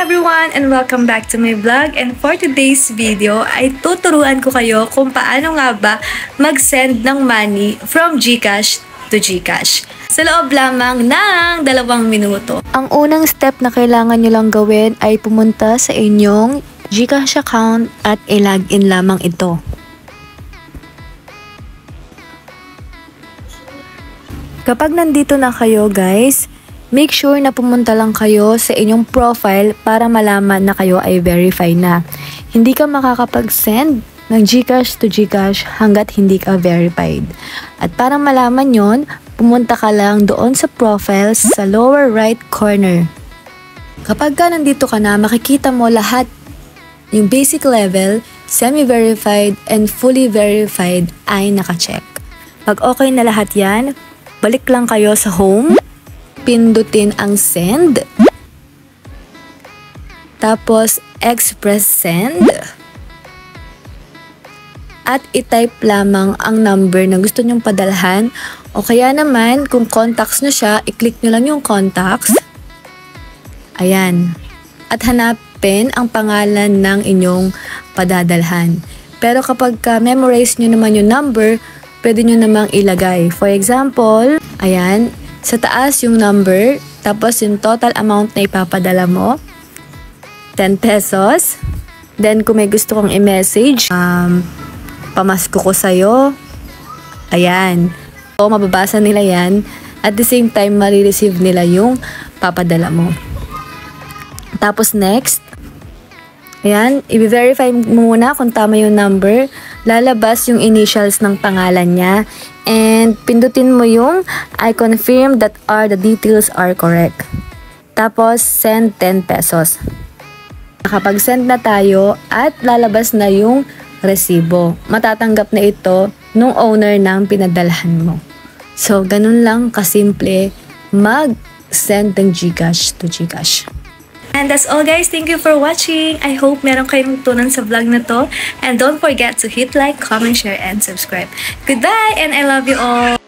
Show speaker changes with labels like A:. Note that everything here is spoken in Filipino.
A: everyone and welcome back to my vlog, and for today's video ay tuturuan ko kayo kung paano nga ba mag-send ng money from GCash to GCash sa loob lamang ng 2 minuto. Ang unang step na kailangan nyo lang gawin ay pumunta sa inyong GCash account at i-login lamang ito. Kapag nandito na kayo guys, make sure na pumunta lang kayo sa inyong profile para malaman na kayo ay verified na. Hindi ka makakapag-send ng GCash to GCash hanggat hindi ka verified. At para malaman yon, pumunta ka lang doon sa profile sa lower right corner. Kapag ka nandito ka na, makikita mo lahat yung basic level, semi-verified, and fully verified ay nakacheck. Pag okay na lahat yan, balik lang kayo sa home. Pindutin ang send. Tapos, express send. At i-type lamang ang number na gusto nyong padalhan. O kaya naman, kung contacts nyo siya, i-click nyo lang yung contacts. Ayan. At hanapin ang pangalan ng inyong padadalhan. Pero kapag memorize nyo naman yung number, pwede nyo namang ilagay. For example, ayan, sa taas yung number, tapos yung total amount na ipapadala mo, 10 pesos. Then, kung may gusto kong i-message, pamasko ko sa'yo, ayan. So, mababasa nila yan. At the same time, marireceive nila yung papadala mo. Tapos, next, ayan, i-verify mo muna kung tama yung number. Lalabas yung initials ng pangalan niya. And pindutin mo yung I confirm that the details are correct. Tapos, send 10 pesos. Nakapag-send na tayo at lalabas na yung resibo. Matatanggap na ito nung owner ng pinadalhan mo. So, ganun lang kasimple mag-send ng GCash to GCash. And that's all guys. Thank you for watching. I hope meron kayong tunan sa vlog na to. And don't forget to hit like, comment, share, and subscribe. Goodbye and I love you all.